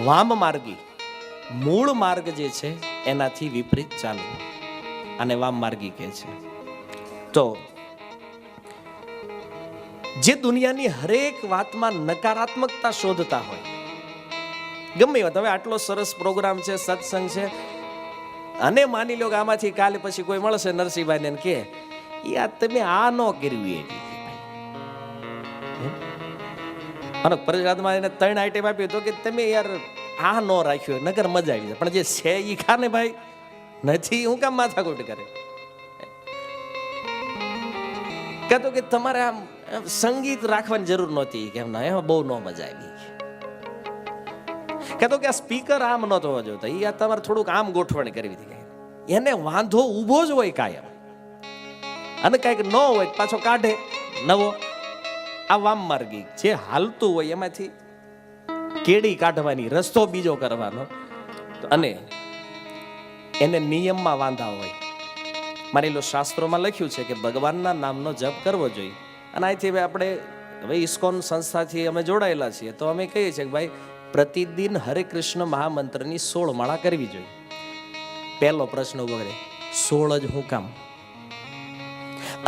વામ માર્ગી મૂળ માર્ગ જે છે એનાથી વિપરીત ચાલવું, અને વામ માર્ગી કહે છે. તો જે દુનિયાની હરેક વાતમાં નકારાત્મકતા શોધતા હોય, ગમે વાત, હવે આટલો સરસ પ્રોગ્રામ છે, સત્સંગ છે, અને માની લો કે આમાંથી કાલે પછી કોઈ મળશે નરસિંહભાઈ ને કે યાર તમે આ ન કરવી, અને પ્રસાદમાં એને 3 આઈટમ આપ્યું તો કે તમે યાર આ ન રાખ્યો નગર મજા આવી જાય, પણ જે છે એ ખાને ભાઈ નથી, હું કામ માથાકૂટ કરે. કહેતો કે તમારે આમ સંગીત રાખવાની જરૂર નહોતી, કે એમ એમાં બહુ ન મજા આવી. કહેતો કે આ સ્પીકર આમ નહોતો હોવો જોતો, એ તમારે થોડુંક આમ ગોઠવણ કરવી હતી. એને વાંધો ઊભો જ હોય કાયમ, અને કાંઈક ન હોય પાછો કાઢે નવો. આ વામ માર્ગી જે હાલતું હોય એમાંથી કેડી કાઢવાની, રસ્તો બીજો કરવાનો, અને એને નિયમમાં વાંધા હોય. માની લો શાસ્ત્રોમાં લખ્યું છે કે ભગવાનના નામનો જપ કરવો જોઈએ, અને અહીંથી આપણે હવે ઇસ્કોન સંસ્થાથી અમે જોડાયેલા છીએ, તો અમે કહીએ છીએ કે ભાઈ પ્રતિદિન હરે કૃષ્ણ મહામંત્રની 16 માળા કરવી જોઈએ. પહેલો પ્રશ્ન ઉભો કરે, 16 જ હું કામ?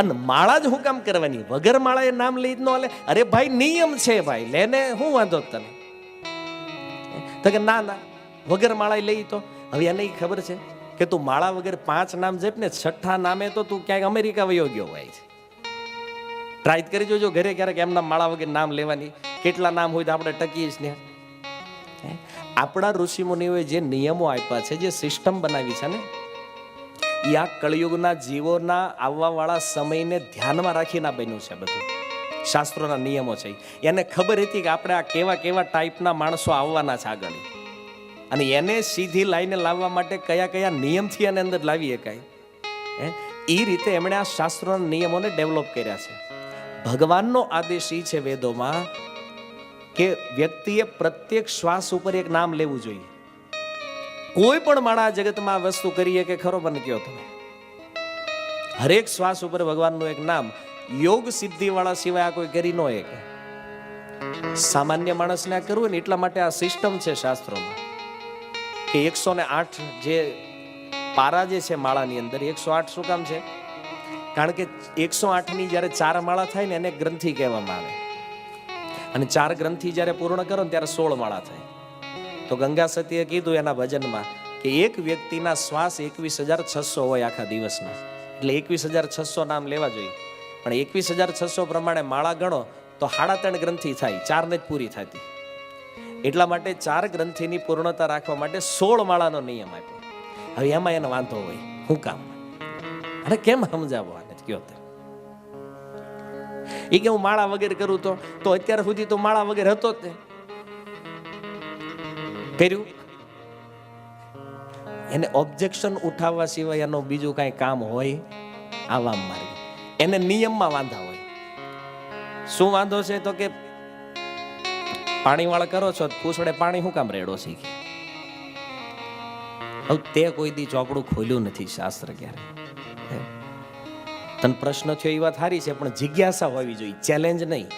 અને માળા જ હું કામ કરવાની? વગર માળા એ નામ લઈ જ ન લે? અરે ભાઈ નિયમ છે ભાઈ, લેને હું વાંધો તને? તો કે ના ના વગર માળા લઈ. તો હવે એને ખબર છે કે તું માળા વગર 5 નામ જપ ને, 6ઠા નામે તો તું ક્યાંક અમેરિકા વયો ગયો હોય છે. ટ્રાય કરી જોજો ઘરે ક્યારેક એમના માળા વગર નામ લેવાની. કેટલા નામ હોય તો આપણે ટકીએ જ ને. આપણા ઋષિ મુનિઓએ જે નિયમો આપ્યા છે, જે સિસ્ટમ બનાવી છે ને, એ આ કળિયુગના જીવોના આવવા વાળા સમયને ધ્યાનમાં રાખીને બન્યું છે. બધું શાસ્ત્રોના નિયમો છે. એને ખબર હતી કે આપણે આ કેવા કેવા ટાઈપના માણસો આવવાના છે આગળ, અને એને સીધી લાઈને લાવવા માટે કયા કયા નિયમથી એને અંદર લાવી શકાય, એ રીતે એમણે આ શાસ્ત્રોના નિયમોને ડેવલપ કર્યા છે. ભગવાનનો આદેશ એ છે વેદોમાં કે વ્યક્તિએ પ્રત્યેક શ્વાસ ઉપર એક નામ લેવું જોઈએ. કોઈ પણ માણસ જગતમાં વસ્તુ કરીએ કે ખરો, મને કયો તમે? હરેક શ્વાસ ઉપર ભગવાનનું એક નામ. યોગ સિદ્ધિ વાળા સિવાય આ કોઈ કરી ન શકે. સામાન્ય માણસને આ કરવું ને, એટલા માટે આ સિસ્ટમ છે શાસ્ત્રોમાં કે 108 જે પારા જે છે માળાની અંદર, 108 શું કામ છે? કારણ કે 108 ની જયારે 4 માળા થાય ને એને ગ્રંથિ કહેવામાં આવે, અને 4 ગ્રંથિ જયારે પૂર્ણ કરો ને ત્યારે 16 માળા થાય. તો ગંગા સતીએ કીધું એના ભજનમાં કે એક વ્યક્તિના શ્વાસ 21,600 હોય આખા દિવસના, એટલે 21,600 નામ લેવા જોઈએ. પણ 21,600 પ્રમાણે માળા ગણો તો 3.5 ગ્રંથિ થાય, 4 ને જ પૂરી થતી. એટલા માટે 4 ગ્રંથિની પૂર્ણતા રાખવા માટે 16 માળાનો નિયમ આપ્યો. હવે એમાં એને વાંધો હોય, શું કામ? અરે કેમ સમજાવો આને? કયો તે એ કે હું માળા વગર કરું તો અત્યાર સુધી તો માળા વગર હતો જ કર્યું. એને ઓબ્જેક્શન ઉઠાવવા સિવાય એનો બીજું કઈ કામ હોય? આવા માર્ગ એને નિયમમાં વાંધા હોય. શું વાંધો છે? તો કે પાણી વાળા કરો છો, પૂછડે પાણી શું કામ રેડો છે? હવે તે કોઈ દી ચોપડું ખોલ્યું નથી શાસ્ત્ર ક્યારે. તને પ્રશ્ન થયો એ વાત સારી છે, પણ જિજ્ઞાસા હોવી જોઈએ, ચેલેન્જ નહીં.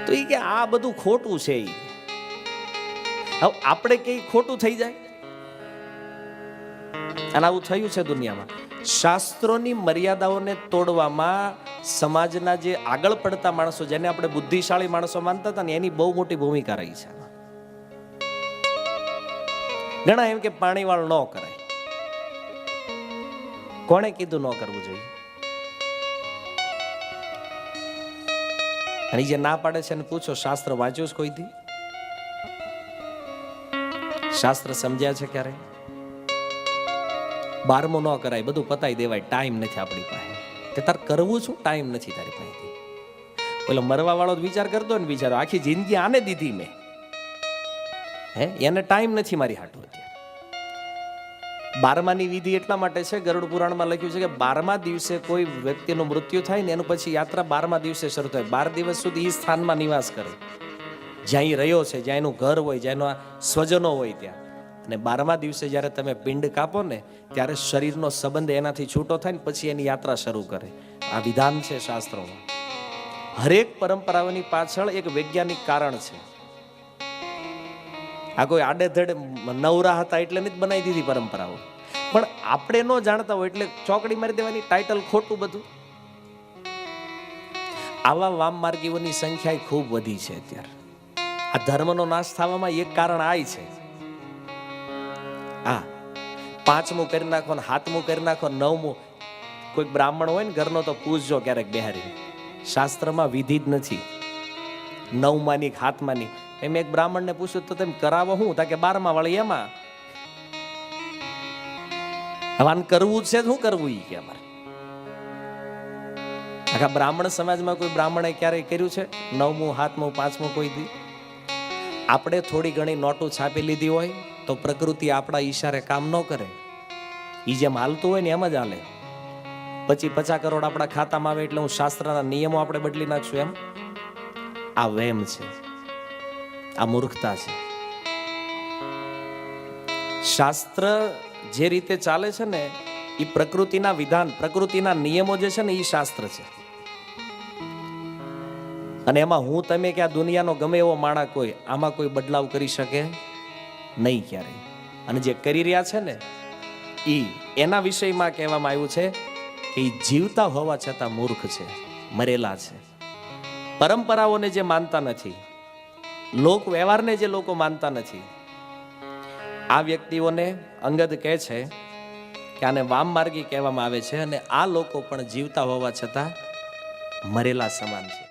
તો એ કે આ બધું ખોટું છે. હવે આપણે કઈ ખોટું થઈ જાય, અને આવું થયું છે દુનિયામાં. શાસ્ત્રોની મર્યાદાઓને તોડવામાં સમાજના જે આગળ પડતા માણસો, જેને આપણે બુદ્ધિશાળી માણસો માનતા હતા ને, એની બહુ મોટી ભૂમિકા રહી છે. ઘણા એમ કે પાણી વાળ ન કરાય. કોણે કીધું ન કરવું જોઈએ? અને જે ના પાડે છે એને પૂછો, શાસ્ત્ર વાંચ્યું છે કોઈ દી? શાસ્ત્ર સમજ્યા છે ક્યારે? 12મું ન કરાય, બધું પતાઈ દેવાય, ટાઈમ નથી આપણી પાસે. તે તાર કરવું શું? ટાઈમ નથી તારી પાસે. પેલો મરવા વાળો વિચાર કરતો ને, બિચારો આખી જિંદગી આને દીધી મેં, એને ટાઈમ નથી મારી હાટું. 12માની વિધિ એટલા માટે છે, ગરુડ પુરાણમાં લખ્યું છે કે 12મા દિવસે કોઈ વ્યક્તિનું મૃત્યુ થાય ને, એનું પછી યાત્રા 12મા દિવસે શરૂ થાય. 12 દિવસ સુધી એ સ્થાનમાં નિવાસ કરે જ્યાં એ રહ્યો છે, જ્યાં એનું ઘર હોય, જ્યાં એના સ્વજનો હોય ત્યાં. અને 12મા દિવસે જ્યારે તમે પિંડ કાપો ને, ત્યારે શરીરનો સંબંધ એનાથી છૂટો થાય ને પછી એની યાત્રા શરૂ કરે. આ વિધાન છે શાસ્ત્રોમાં. હરેક પરંપરાઓની પાછળ એક વૈજ્ઞાનિક કારણ છે. આ કોઈ આડેધડે નવરા હતા એટલે નથી બનાવી દીધી પરંપરાઓ, પણ આપણે ન જાણતા હોય એટલે ચોકડી મારી દેવાની, ટાઇટલ ખોટું બધું. આવા વામ માર્ગીઓની સંખ્યા ખૂબ વધી છે અત્યારે. આ ધર્મનો નાશ થવામાં એક કારણ આ છે. હા, 5મું કરી નાખો ને 7મું કરી નાખો, 9મું. કોઈ બ્રાહ્મણ હોય ને ઘરનો તો પૂછજો ક્યારેક બેહારી, શાસ્ત્રમાં વિધિ જ નથી 9માની 7માની. એમ એક બ્રાહ્મણને પૂછ્યું તો તમે કરાવો શું? તા કે 12મા વાળી એમાં. હવે કરવું છે, શું કરવું ઈ કે અમારે. આખા બ્રાહ્મણ સમાજમાં કોઈ બ્રાહ્મણે ક્યારેય કર્યું છે 9મું 7મું 5મું કોઈ દી? આપણે થોડી ઘણી નોટો છાપી લીધી હોય તો પ્રકૃતિ આપણા ઈશારે કામ ન કરે. ઈ જેમ હાલતું હોય ને એમ જ હાલે. પછી 50 કરોડ આપણા ખાતામાં આવે એટલે હું શાસ્ત્રના નિયમો આપણે બદલી નાખશું એમ? આ વેમ છે, આ મૂર્ખતા છે. શાસ્ત્ર જે રીતે ચાલે છે ને એ પ્રકૃતિના વિધાન, પ્રકૃતિના નિયમો જે છે ને એ શાસ્ત્ર છે. અને એમાં હું તમે કે આ દુનિયાનો ગમે એવો માણસ કોઈ આમાં કોઈ બદલાવ કરી શકે નહીં ક્યારેય. અને જે કરી રહ્યા છે ને એના વિષયમાં કહેવામાં આવ્યું છે કે એ જીવતા હોવા છતાં મૂર્ખ છે, મરેલા છે. પરંપરાઓને જે માનતા નથી, લોક વ્યવહારને જે લોકો માનતા નથી, આ વ્યક્તિઓને અંગદ કહે છે કે આને વામ માર્ગી કહેવામાં આવે છે. અને આ લોકો પણ જીવતા હોવા છતાં મરેલા સમાન છે.